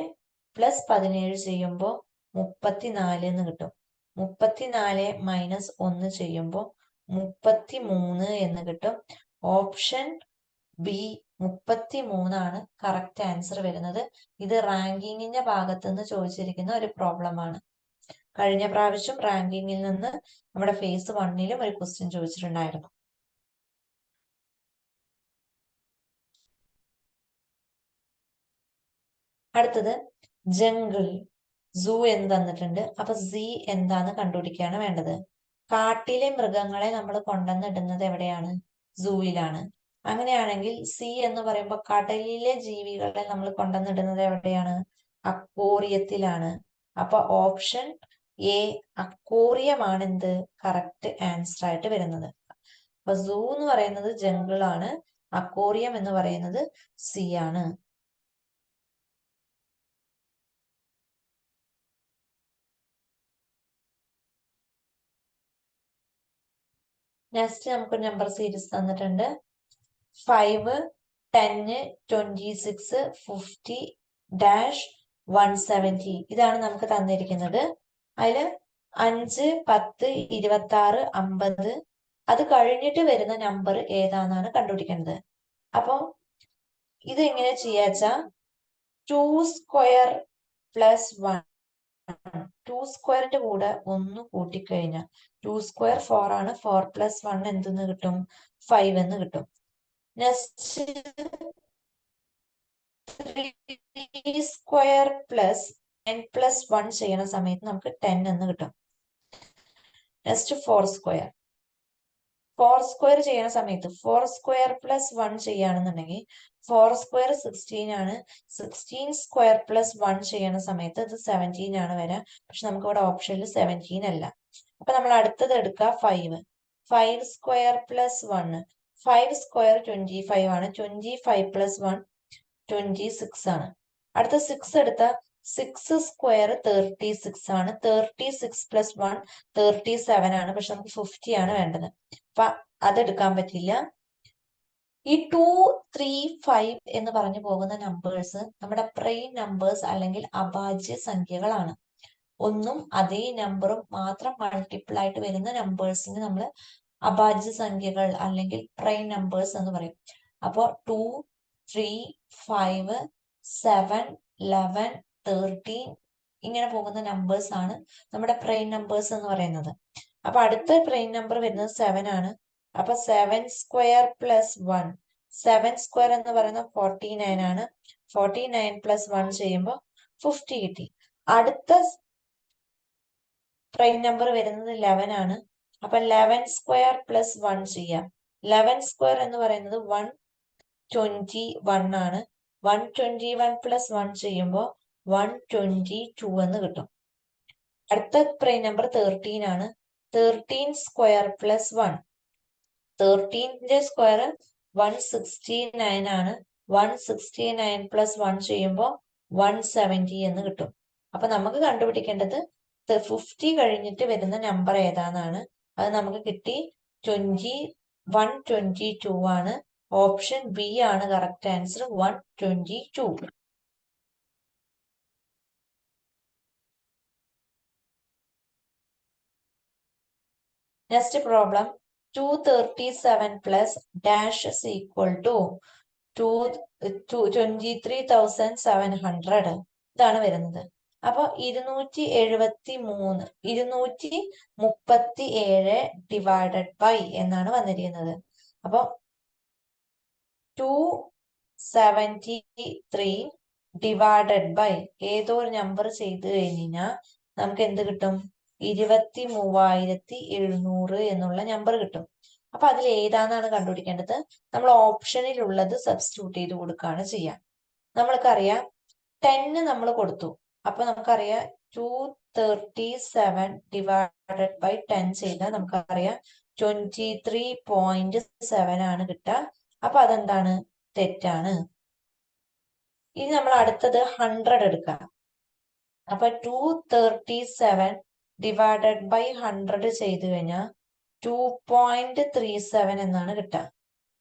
പ്ലസ് 17 ചെയ്യുമ്പോൾ 34 എന്ന് കിട്ടും. 34 മൈനസ് 1 ചെയ്യുമ്പോൾ 33 എന്ന് കിട്ടും. ഓപ്ഷൻ ബി 33 ആണ് കറക്റ്റ് ആൻസർ വരുന്നത്. ഇത് റാങ്കിങ്ങിന്റെ ഭാഗത്ത് നിന്ന് ചോദിച്ചിരിക്കുന്ന ഒരു പ്രോബ്ലം ആണ്. കഴിഞ്ഞ പ്രാവശ്യം റാങ്കിങ്ങിൽ നിന്ന് നമ്മുടെ ഫേസ് 1ലും ഒരു ക്വസ്റ്റ്യൻ ചോദിച്ചിട്ടുണ്ടായിരുന്നു. അടുത്തത് ജംഗിൾ സൂ എന്ന് തന്നിട്ടുണ്ട്. അപ്പൊ സി എന്താന്ന് കണ്ടുപിടിക്കുകയാണ് വേണ്ടത്. കാട്ടിലെ മൃഗങ്ങളെ നമ്മൾ കൊണ്ടുവന്നിടുന്നത് എവിടെയാണ്? സൂയിലാണ്. അങ്ങനെയാണെങ്കിൽ സി എന്ന് പറയുമ്പോൾ കടലിലെ ജീവികളെ നമ്മൾ കൊണ്ടുവന്നിടുന്നത് എവിടെയാണ്? അക്വേറിയത്തിലാണ്. അപ്പൊ ഓപ്ഷൻ എ അക്വേറിയമാണ് എന്ത് കറക്റ്റ് ആൻസർ ആയിട്ട് വരുന്നത്. അപ്പൊ സൂ എന്ന് പറയുന്നത് ജംഗിൾ ആണ്. അക്വേറിയം എന്ന് പറയുന്നത് സി ആണ്. നെക്സ്റ്റ് നമുക്ക് നമ്പർ സീരീസ് തന്നിട്ടുണ്ട്. 5, 10, 26, 50, ഡാഷ് 170 ഇതാണ് നമുക്ക് തന്നിരിക്കുന്നത്. അതില് 5, 10, 26, 50 അത് കഴിഞ്ഞിട്ട് വരുന്ന നമ്പർ ഏതാണെന്നാണ് കണ്ടുപിടിക്കേണ്ടത്. അപ്പൊ ഇത് എങ്ങനെ ചെയ്യാച്ചാ 2 സ്ക്വയർ പ്ലസ് 1 2 സ്ക്വയറിന്റെ കൂടെ 1 കൂട്ടിക്കഴിഞ്ഞാൽ 2 സ്ക്വയർ 4 ആണ്. 4 പ്ലസ് 1 എന്തെന്ന് കിട്ടും? 5 എന്ന് കിട്ടും. നെക്സ്റ്റ് 3 സ്ക്വയർ പ്ലസ് 10 പ്ലസ് 1 ചെയ്യണ സമയത്ത് നമുക്ക് 10 എന്ന് കിട്ടും. നെക്സ്റ്റ് 4 സ്ക്വയർ ചെയ്യണ സമയത്ത് 4 സ്ക്വയർ പ്ലസ് 1 ചെയ്യുകയാണെന്നുണ്ടെങ്കിൽ 4 സ്ക്വയർ 16 ആണ്. 16 സ്ക്വയർ പ്ലസ് 1 ചെയ്യണ സമയത്ത് ഇത് 17 ആണ് വരാം. പക്ഷെ നമുക്ക് ഇവിടെ ഓപ്ഷനിൽ 17 അല്ല. അപ്പൊ നമ്മൾ അടുത്തത് എടുക്കുക 5 സ്ക്വയർ പ്ലസ് 1 5 സ്ക്വയർ 25 ആണ്. 25 പ്ലസ് 1 26 ആണ്. അടുത്ത 6 എടുത്ത 6 സ്ക്വയർ 36 ആണ്. 36 പ്ലസ് 1 37 ആണ്. പക്ഷെ നമുക്ക് 50 ആണ് വേണ്ടത്. അപ്പൊ അതെടുക്കാൻ പറ്റില്ല. ഈ 2, 3, 5 എന്ന് പറഞ്ഞു പോകുന്ന നമ്പേഴ്സ് നമ്മുടെ പ്രൈം നമ്പേഴ്സ് അല്ലെങ്കിൽ അഭാജ്യ സംഖ്യകളാണ്. ഒന്നും അതേ നമ്പറും മാത്രം മൾട്ടിപ്പിൾ ആയിട്ട് വരുന്ന നമ്പേഴ്സിന് നമ്മൾ അഭാജ്യ സംഖ്യകൾ അല്ലെങ്കിൽ പ്രൈം നമ്പേഴ്സ് എന്ന് പറയും. അപ്പോൾ 2, 3, 5, 7, 11, 13 ഇങ്ങനെ പോകുന്ന നമ്പേഴ്സ് ആണ് നമ്മുടെ പ്രൈം നമ്പേഴ്സ് എന്ന് പറയുന്നത്. അപ്പൊ അടുത്ത പ്രൈം നമ്പർ വരുന്നത് 7 ആണ്. അപ്പൊ 7 സ്ക്വയർ പ്ലസ് 1 7 സ്ക്വയർ എന്ന് പറയുന്നത് 49 ആണ്. 49 പ്ലസ് 1 ചെയ്യുമ്പോൾ 50 കിട്ടി. അടുത്ത പ്രൈം നമ്പർ വരുന്നത് 11 ആണ്. അപ്പൊ 11 സ്ക്വയർ പ്ലസ് 1 ചെയ്യാം. 11 സ്ക്വയർ എന്ന് പറയുന്നത് 121 ആണ്. 121 പ്ലസ് 1 ചെയ്യുമ്പോൾ 122 എന്ന് കിട്ടും. അടുത്ത പ്രൈം നമ്പർ 13 ആണ്. 13 സ്ക്വയർ പ്ലസ് 1 13ന്റെ സ്ക്വയർ 169 ആണ്. 169 പ്ലസ് 1 ചെയ്യുമ്പോൾ 170 എന്ന് കിട്ടും. അപ്പൊ നമുക്ക് കണ്ടുപിടിക്കേണ്ടത് 50 കഴിഞ്ഞിട്ട് വരുന്ന നമ്പർ ഏതാണെന്നാണ്. അത് നമുക്ക് കിട്ടി 122 ആണ്. ഓപ്ഷൻ ബി ആണ് correct answer 122. Next problem 237 plus dash is equal to 23,700 ഇതാണ് വരുന്നത്. അപ്പൊ 237 ഡിവൈഡഡ് ബൈ എന്നാണ് വന്നിരിക്കുന്നത്. അപ്പൊ 273 ഡിവൈഡഡ് ബൈ ഏതോ ഒരു നമ്പർ ചെയ്ത് കഴിഞ്ഞാൽ നമുക്ക് എന്ത് കിട്ടും? 23,700 എന്നുള്ള നമ്പർ കിട്ടും. അപ്പൊ അതിൽ ഏതാണെന്നാണ് കണ്ടുപിടിക്കേണ്ടത്. നമ്മൾ ഓപ്ഷനിൽ ഉള്ളത് സബ്സ്റ്റിറ്റ്യൂട്ട് ചെയ്ത് കൊടുക്കുകയാണ് ചെയ്യാം. നമ്മൾക്കറിയാം 10 നമ്മൾ കൊടുത്തു. അപ്പൊ നമുക്കറിയാം 237 ഡിവൈഡഡ് ബൈ 10 ചെയ്താൽ നമുക്കറിയാം 23.7 ആണ് കിട്ടുക. അപ്പൊ അതെന്താണ്? തെറ്റാണ്. ഇനി നമ്മൾ അടുത്തത് 100 എടുക്കാം. അപ്പൊ 237 ഡിവൈഡഡ് ബൈ 100 ചെയ്തു കഴിഞ്ഞാൽ 2.37 എന്നാണ് കിട്ടുക.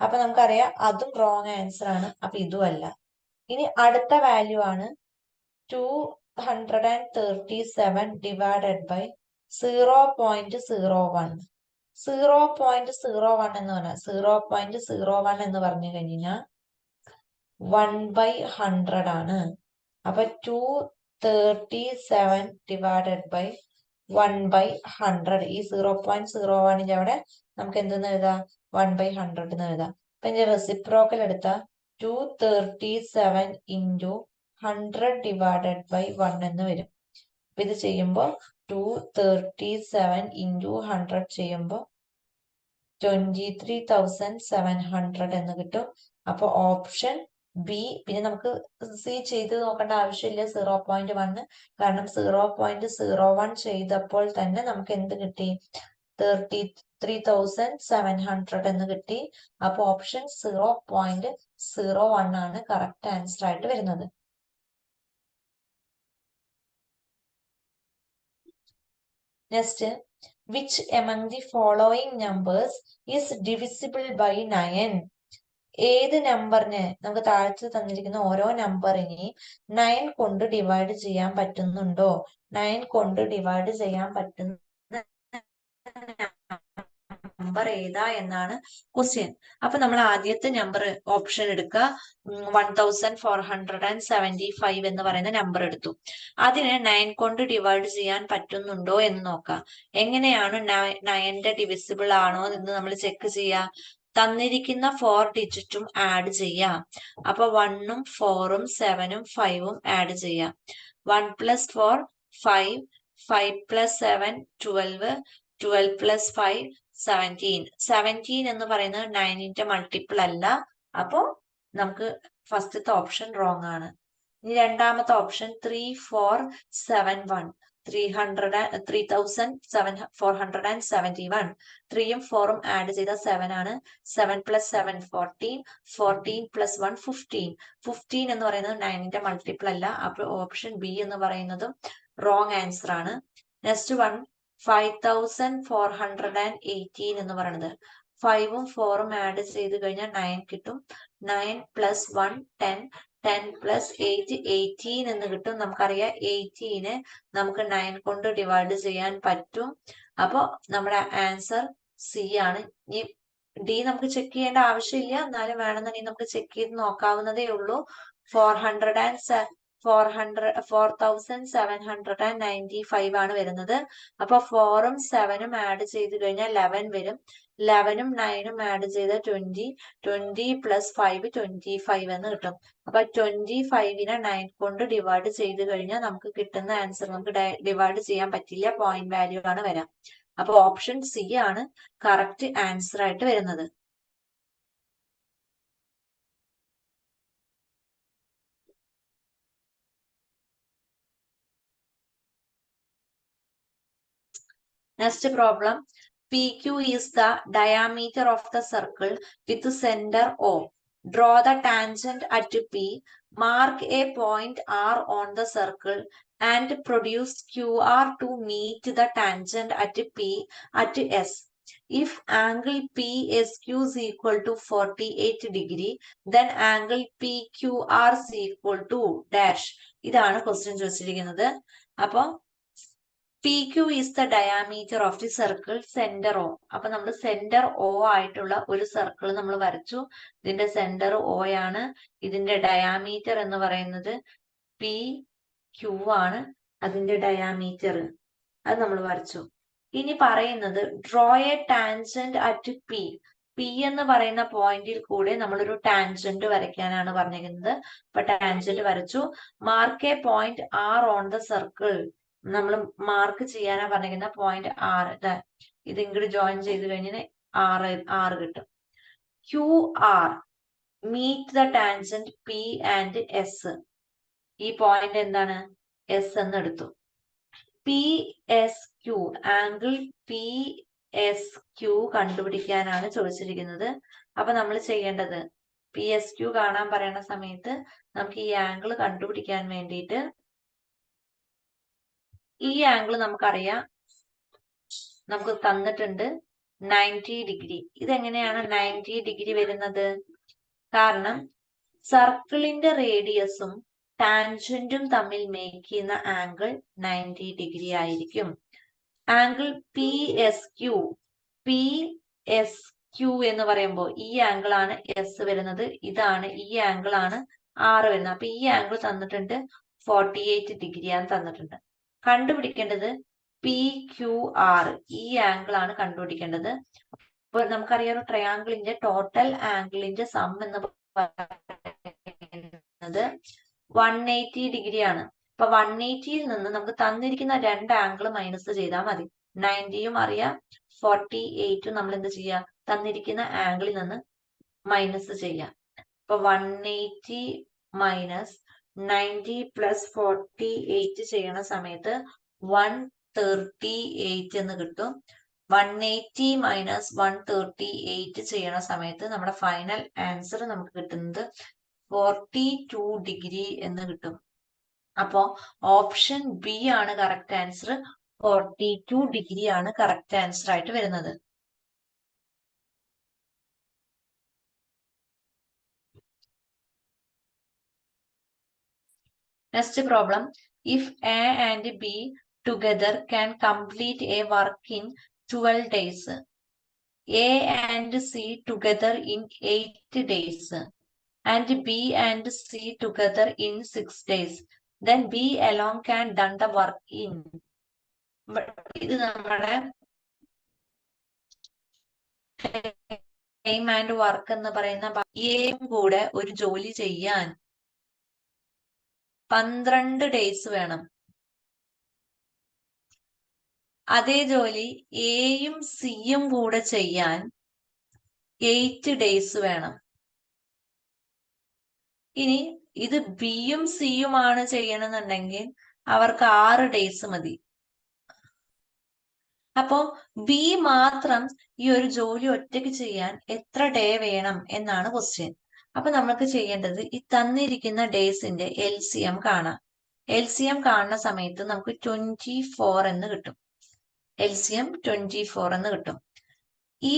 അപ്പൊ നമുക്കറിയാം അതും റോങ് ആൻസർ ആണ്. അപ്പൊ ഇതും അല്ല. ഇനി അടുത്ത വാല്യൂ ആണ് 237 ഡിവൈഡഡ് ബൈ 0.01 0.01 എന്ന് പറഞ്ഞാൽ 0.01 എന്ന് പറഞ്ഞു കഴിഞ്ഞാൽ 1/100 ആണ്. അപ്പൊ 237 ഡിവൈഡഡ് ബൈ 1/100 ഈ 0.01 അവിടെ നമുക്ക് എന്തെന്ന് എഴുതാം? 1/100 എന്ന് എഴുതാം. അപ്പൊ ഇതിന്റെ റെസിപ്രോക്കൽ എടുത്താൽ 237 into 100 ഡിവൈഡഡ് ബൈ 1 എന്ന് വരും. അപ്പൊ ഇത് ചെയ്യുമ്പോൾ 237 into 100 ചെയ്യുമ്പോൾ 23,700 എന്ന് കിട്ടും. അപ്പൊ ഓപ്ഷൻ ബി. പിന്നെ നമുക്ക് സി ചെയ്ത് നോക്കേണ്ട ആവശ്യമില്ല 0.1, കാരണം 0.01 ചെയ്തപ്പോൾ തന്നെ നമുക്ക് എന്ത് കിട്ടി? 33,700 എന്ന് കിട്ടി. അപ്പൊ ഓപ്ഷൻ 0.01 ആണ് കറക്റ്റ് ആൻസർ ആയിട്ട് വരുന്നത്. Next, which among the following numbers is divisible by 9? ഏത് നമ്പറിനെ നമുക്ക് താഴത്ത് തന്നിരിക്കുന്ന ഓരോ നമ്പറിനെ 9 കൊണ്ട് ഡിവൈഡ് ചെയ്യാൻ പറ്റുന്നുണ്ടോ? 9 കൊണ്ട് ഡിവൈഡ് ചെയ്യാൻ പറ്റുന്ന നമ്പർ ഏതാ എന്നാണ് ക്വസ്റ്റ്യൻ. അപ്പൊ നമ്മൾ ആദ്യത്തെ നമ്പർ ഓപ്ഷൻ എടുക്കുക. 1475 എന്ന് പറയുന്ന നമ്പർ എടുത്തു. അതിനെ 9 കൊണ്ട് ഡിവൈഡ് ചെയ്യാൻ പറ്റുന്നുണ്ടോ എന്ന് നോക്കാം. എങ്ങനെയാണ് 9ന്റെ ഡിവിസിബിൾ ആണോ എന്ന് നമ്മൾ ചെക്ക് ചെയ്യാം. തന്നിരിക്കുന്ന 4 ഡിജിറ്റും ആഡ് ചെയ്യാം. അപ്പൊ 1ഉം 4ഉം 7ഉം 5ഉം ആഡ് ചെയ്യാം. 1 + 4 5, 5 + 7 12, 12 + 5 17. 17 എന്ന് പറയുന്നത് 9ന്റെ മൾട്ടിപ്പിൾ അല്ല. അപ്പോ നമുക്ക് ഫസ്റ്റത്തെ ഓപ്ഷൻ റോങ് ആണ്. ഇനി രണ്ടാമത്തെ ഓപ്ഷൻ 3471, 3471. 3ഉം 4ഉം ആഡ് ചെയ്ത 7 ആണ്. 7 + 7 14, 14 + 1 15. 15 എന്ന് പറയുന്നത് 9ന്റെ മൾട്ടിപ്പിൾ അല്ല. അപ്പോൾ ഓപ്ഷൻ ബി എന്ന് പറയുന്നതും റോങ് ആൻസർ ആണ്. നെക്സ്റ്റ് വൺ 5418 എന്ന് പറയുന്നത് 5ഉം 4ഉം ആഡ് ചെയ്ത് കഴിഞ്ഞാൽ 9 കിട്ടും. 9 + 1 10, 10 + 8 18 എന്ന് കിട്ടും. നമുക്കറിയാം 18 നമുക്ക് 9 കൊണ്ട് ഡിവൈഡ് ചെയ്യാൻ പറ്റും. അപ്പൊ നമ്മുടെ ആൻസർ സി ആണ്. ഇനി ഡി നമുക്ക് ചെക്ക് ചെയ്യേണ്ട ആവശ്യമില്ല, എന്നാലും വേണമെന്നുണ്ടെങ്കിൽ നമുക്ക് ചെക്ക് ചെയ്ത് നോക്കാവുന്നതേ ഉള്ളൂ. 4795 ആണ് വരുന്നത്. അപ്പൊ 4ഉം 7ഉം ആഡ് ചെയ്ത് കഴിഞ്ഞാൽ 11 വരും. 11ഉം 9ഉം ആഡ് ചെയ്ത് 20, 20 + 5 25 എന്ന് കിട്ടും. അപ്പൊ 25നെ 9 കൊണ്ട് ഡിവൈഡ് ചെയ്ത് കഴിഞ്ഞാൽ നമുക്ക് കിട്ടുന്ന ആൻസർ നമുക്ക് ഡിവൈഡ് ചെയ്യാൻ പറ്റില്ല, പോയിന്റ് വാല്യൂ ആണ് വരാം. അപ്പൊ ഓപ്ഷൻ സി ആണ് കറക്റ്റ് ആൻസർ ആയിട്ട് വരുന്നത്. Next problem. PQ is the diameter of the circle with center O. Draw the tangent at P. Mark a point R on the circle and produce QR to meet the tangent at P at S. If angle PSQ is equal to 48 degree, then angle PQR is equal to dash. ഇതാണ് ക്വസ്റ്റ്യൻ ചോദിച്ചിരിക്കുന്നത്. അപ്പൊ PQ is the diameter of the circle center O. അപ്പൊ നമ്മൾ സെന്റർ O ആയിട്ടുള്ള ഒരു സർക്കിൾ നമ്മൾ വരച്ചു. ഇതിന്റെ സെന്റർ O ആണ്. ഇതിന്റെ ഡയാമീറ്റർ എന്ന് പറയുന്നത് PQ ആണ്. അതിന്റെ ഡയാമീറ്റർ അത് നമ്മൾ വരച്ചു. ഇനി പറയുന്നത് draw A tangent at P. P എന്ന് പറയുന്ന പോയിന്റിൽ കൂടെ നമ്മളൊരു ടാൻജന്റ് വരയ്ക്കാനാണ് പറഞ്ഞിരിക്കുന്നത്. അപ്പൊ ടാൻജന്റ് വരച്ചു. Mark A point R on the circle. നമ്മൾ മാർക്ക് ചെയ്യാനാ പറഞ്ഞിരിക്കുന്ന പോയിന്റ് ആറ്. ഇത് ഇങ്ങോട്ട് ജോയിൻ ചെയ്ത് കഴിഞ്ഞാൽ ആറ് കിട്ടും. Q R meet the tangent P and S. ഈ പോയിന്റ് എന്താണ്? എസ് എന്ന് എടുത്തു. P S Q, angle P S Q കണ്ടുപിടിക്കാനാണ് ചോദിച്ചിരിക്കുന്നത്. അപ്പൊ നമ്മൾ ചെയ്യേണ്ടത് പി എസ് ക്യു കാണാൻ പറയുന്ന സമയത്ത് നമുക്ക് ഈ ആംഗിൾ കണ്ടുപിടിക്കാൻ വേണ്ടിയിട്ട് ഈ ആംഗിൾ നമുക്കറിയാം, നമുക്ക് തന്നിട്ടുണ്ട് 90 ഡിഗ്രി. ഇതെങ്ങനെയാണ് 90 ഡിഗ്രി വരുന്നത്? കാരണം സർക്കിളിന്റെ റേഡിയസും ടാൻജന്റും തമ്മിൽ മേക്ക് ചെയ്യുന്ന ആംഗിൾ 90 ഡിഗ്രി ആയിരിക്കും. ആംഗിൾ പി എസ് ക്യു എന്ന് പറയുമ്പോൾ ഈ ആംഗിൾ ആണ് എസ് വരുന്നത്. ഇതാണ് ഈ ആംഗിൾ ആണ് ആറ് വരുന്നത്. അപ്പൊ ഈ ആംഗിൾ തന്നിട്ടുണ്ട് 48 ഡിഗ്രിയാണ് തന്നിട്ടുണ്ട്. കണ്ടുപിടിക്കേണ്ടത് പി ക്യു ആർ, ഈ ആംഗിൾ ആണ് കണ്ടുപിടിക്കേണ്ടത്. അപ്പൊ നമുക്കറിയാം ഒരു ട്രയാംഗിളിന്റെ ടോട്ടൽ ആംഗിളിന്റെ സം എന്ന് പറയുന്നത് 180 ഡിഗ്രി ആണ്. അപ്പൊ 180യിൽ നിന്ന് നമുക്ക് തന്നിരിക്കുന്ന രണ്ട് ആംഗിൾ മൈനസ് ചെയ്താൽ മതി. 90യും അറിയാം, 48ഉം നമ്മൾ എന്ത് ചെയ്യാം? തന്നിരിക്കുന്ന ആംഗിളിൽ നിന്ന് മൈനസ് ചെയ്യാം. അപ്പൊ 180 മൈനസ് 90 + 48 ചെയ്യണ സമയത്ത് 138 എന്ന് കിട്ടും. 180 മൈനസ് 138 ചെയ്യണ സമയത്ത് നമ്മുടെ ഫൈനൽ ആൻസർ നമുക്ക് കിട്ടുന്നത് 42 ഡിഗ്രി എന്ന് കിട്ടും. അപ്പോ ഓപ്ഷൻ ബി ആണ് കറക്റ്റ് ആൻസർ. 42 ഡിഗ്രി ആണ് കറക്റ്റ് ആൻസർ ആയിട്ട് വരുന്നത്. Next problem, if A and B together can complete A work in 12 days, A and C together in 8 days and B and C together in 6 days, then B alone can done the work in. ഇത് നമ്മുടെ ടൈം ആൻഡ് വർക്ക് എന്ന് പറയുന്ന എയും കൂടെ ഒരു ജോലി ചെയ്യാൻ 12 ഡേയ്സ് വേണം. അതേ ജോലി എയും സിയും കൂടെ ചെയ്യാൻ 8 ഡേയ്സ് വേണം. ഇനി ഇത് ബിയും സിയുമാണ് ചെയ്യണമെന്നുണ്ടെങ്കിൽ അവർക്ക് 6 ഡേയ്സ് മതി. അപ്പോ ബി മാത്രം ഈ ഒരു ജോലി ഒറ്റയ്ക്ക് ചെയ്യാൻ എത്ര ഡേ വേണം എന്നാണ് ക്വസ്റ്റ്യൻ. അപ്പൊ നമുക്ക് ചെയ്യേണ്ടത് ഈ തന്നിരിക്കുന്ന ഡേയ്സിന്റെ LCM കാണാം. LCM കാണുന്ന സമയത്ത് നമുക്ക് 24 എന്ന് കിട്ടും. LCM 24 എന്ന് കിട്ടും. ഈ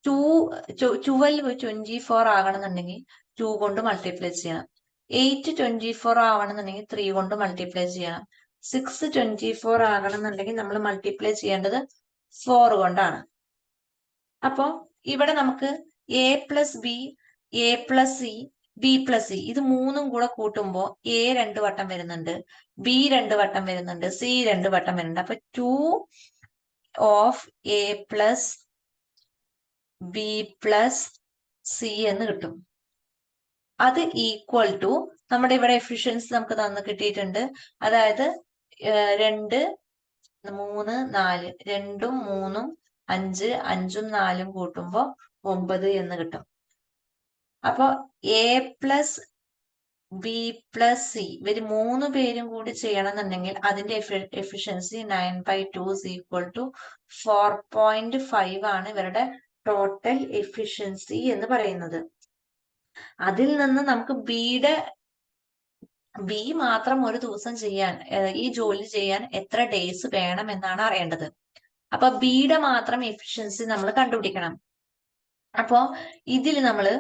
12 24 ആകണമെന്നുണ്ടെങ്കിൽ 2 കൊണ്ട് മൾട്ടിപ്ലൈ ചെയ്യണം. 8 24 ആവണമെന്നുണ്ടെങ്കിൽ 3 കൊണ്ട് മൾട്ടിപ്ലൈ ചെയ്യണം. 6 24 ആകണമെന്നുണ്ടെങ്കിൽ നമ്മൾ മൾട്ടിപ്ലൈ ചെയ്യേണ്ടത് 4 കൊണ്ടാണ്. അപ്പോ ഇവിടെ നമുക്ക് A plus B, A plus C, B plus C ഇത് മൂന്നും കൂടെ കൂട്ടുമ്പോൾ എ 2 വട്ടം വരുന്നുണ്ട്, ബി 2 വട്ടം വരുന്നുണ്ട്, സി 2 വട്ടം വരുന്നുണ്ട്. അപ്പൊ 2 of A plus B plus C എന്ന് കിട്ടും. അത് ഈക്വൽ ടു നമ്മുടെ ഇവിടെ എഫിഷ്യൻസി നമുക്ക് തന്നു കിട്ടിയിട്ടുണ്ട്. അതായത് 2 3 4 2ഉം 3ഉം 5 5ഉം 4ഉം കൂട്ടുമ്പോ 9 എന്ന് കിട്ടും. അപ്പൊ A plus B plus C ഇവര് 3 പേരും കൂടി ചെയ്യണമെന്നുണ്ടെങ്കിൽ അതിന്റെ എഫിഷ്യൻസി 9/2 ഈക്വൽ ടു 4.5 ആണ് ഇവരുടെ ടോട്ടൽ എഫിഷ്യൻസി എന്ന് പറയുന്നത്. അതിൽ നിന്ന് നമുക്ക് ബി മാത്രം ഒരു ദിവസം ചെയ്യാൻ ഈ ജോലി ചെയ്യാൻ എത്ര ഡേയ്സ് വേണം എന്നാണ് അറിയേണ്ടത്. അപ്പൊ ബിയുടെ മാത്രം എഫിഷ്യൻസി നമ്മൾ കണ്ടുപിടിക്കണം. അപ്പോ ഇതിൽ നമ്മള്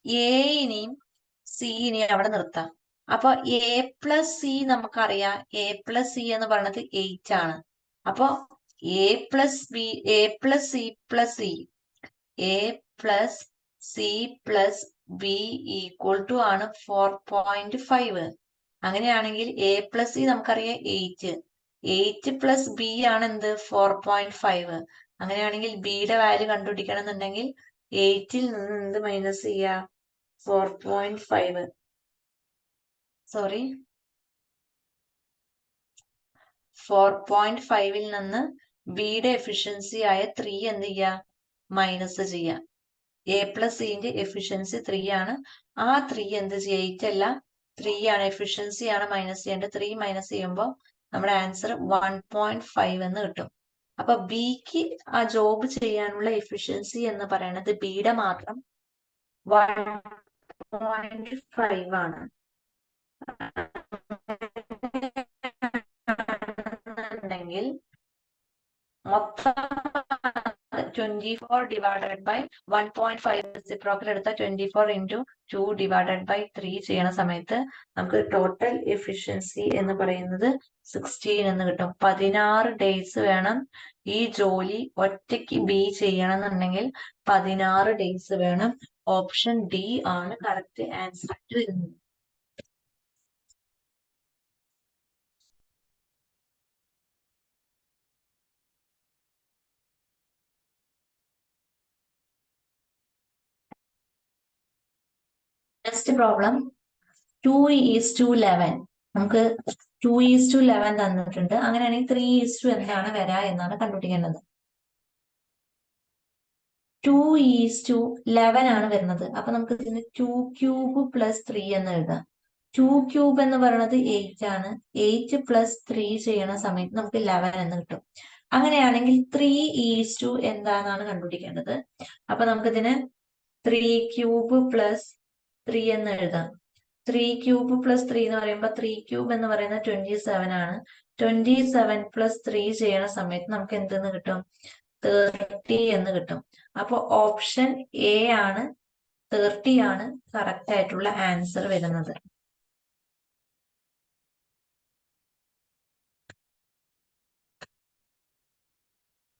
എനെയും സിനെയും അവിടെ നിർത്താം. അപ്പൊ എ പ്ലസ് സി നമുക്കറിയാം, എ പ്ലസ് സി എന്ന് പറയുന്നത് 8 ആണ്. അപ്പൊ A plus B, A plus C plus C, A plus C plus B equal to ആണ് 4.5. അങ്ങനെയാണെങ്കിൽ എ പ്ലസ് സി നമുക്കറിയാം 8 പ്ലസ് ബി ആണ് എന്ത് 4.5. അങ്ങനെയാണെങ്കിൽ ബിയുടെ വാല്യൂ കണ്ടുപിടിക്കണം എന്നുണ്ടെങ്കിൽ 8ൽ നിന്ന് എന്ത് മൈനസ് ചെയ്യാ 4.5 സോറി 4.5ൽ നിന്ന് ബിയുടെ എഫിഷ്യൻസി ആയ 3 എന്ത് ചെയ്യാ മൈനസ് ചെയ്യാം. എ പ്ലസ് സിന്റെ എഫിഷ്യൻസി 3 ആണ്. ആ 3 എന്ത് ചെയ്യുക 8 അല്ല 3 ആണ്, എഫിഷ്യൻസി ആണ് മൈനസ് ചെയ്യേണ്ടത്. 3 മൈനസ് ചെയ്യുമ്പോൾ നമ്മുടെ ആൻസർ 1.5 എന്ന് കിട്ടും. അപ്പൊ ബിക്ക് ആ ജോബ് ചെയ്യാനുള്ള എഫിഷ്യൻസി എന്ന് പറയുന്നത് ബിയുടെ മാത്രം 1.5 ആണ്. ഉണ്ടെങ്കിൽ മൊത്തം 24 ഡിവൈഡഡ് ബൈ 1.5 റെസിപ്രോക്കൽ എടുത്താൽ 24 ഇൻറ്റു 2 ഡിവൈഡഡ് ബൈ 3 ചെയ്യണ സമയത്ത് നമുക്ക് ടോട്ടൽ എഫിഷ്യൻസി എന്ന് പറയുന്നത് 16 എന്ന് കിട്ടും. 16 ഡേയ്സ് വേണം ഈ ജോലി ഒറ്റയ്ക്ക് ബി ചെയ്യണം എന്നുണ്ടെങ്കിൽ 16 ഡേയ്സ് വേണം. ഓപ്ഷൻ ഡി ആണ് കറക്റ്റ് ആൻസർ ആയിട്ട് വരുന്നത്. Next problem 2:11. നമുക്ക് 2:11 തന്നിട്ടുണ്ട്. അങ്ങനെയാണെങ്കിൽ 3:2 എന്താണ് വരാ എന്നാണ് കണ്ടുപിടിക്കേണ്ടത്. 2:11 ആണ് വരുന്നത്. അപ്പൊ നമുക്ക് ഇതിന് 2 ക്യൂബ് പ്ലസ് 3 എന്ന് എഴുതാം. 2 ക്യൂബ് എന്ന് പറയുന്നത് 8 ആണ്. 8 പ്ലസ് 3 ചെയ്യണ സമയത്ത് നമുക്ക് 11 എന്ന് കിട്ടും. അങ്ങനെയാണെങ്കിൽ 3:2 എന്താണെന്നാണ് കണ്ടുപിടിക്കേണ്ടത്. അപ്പൊ നമുക്കിതിന് 3 ക്യൂബ് പ്ലസ് 3 എന്ന് എഴുതാം. 3 ക്യൂബ് പ്ലസ് 3 എന്ന് പറയുമ്പോൾ 3 ക്യൂബ് എന്ന് പറയുന്നത് 27 ആണ്. 27 പ്ലസ് 3 ചെയ്യണ സമയത്ത് നമുക്ക് എന്തെന്ന് കിട്ടും 30 എന്ന് കിട്ടും. അപ്പൊ ഓപ്ഷൻ എ ആണ് 30 ആണ് കറക്റ്റ് ആയിട്ടുള്ള ആൻസർ വരുന്നത്.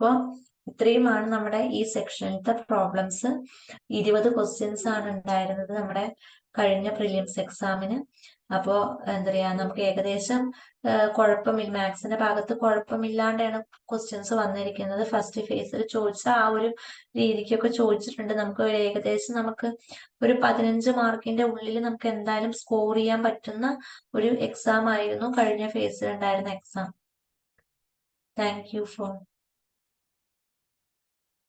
അപ്പോൾ ഇത്രയുമാണ് നമ്മുടെ ഈ സെക്ഷനിലത്തെ പ്രോബ്ലംസ്. 20 ക്വസ്റ്റ്യൻസ് ആണ് ഉണ്ടായിരുന്നത് നമ്മുടെ കഴിഞ്ഞ പ്രിലിംസ് എക്സാമിന്. അപ്പോൾ എന്താ പറയാ, നമുക്ക് ഏകദേശം കുഴപ്പമില്ല, മാത്സിന്റെ ഭാഗത്ത് കുഴപ്പമില്ലാണ്ടാണ് ക്വസ്റ്റ്യൻസ് വന്നിരിക്കുന്നത്. ഫസ്റ്റ് ഫേസിൽ ചോദിച്ച ആ ഒരു രീതിക്കൊക്കെ ചോദിച്ചിട്ടുണ്ട്. നമുക്ക് ഏകദേശം നമുക്ക് ഒരു 15 മാർക്കിന്റെ ഉള്ളിൽ നമുക്ക് എന്തായാലും സ്കോർ ചെയ്യാൻ പറ്റുന്ന ഒരു എക്സാം ആയിരുന്നു കഴിഞ്ഞ ഫേസിൽ ഉണ്ടായിരുന്ന എക്സാം. Thank you for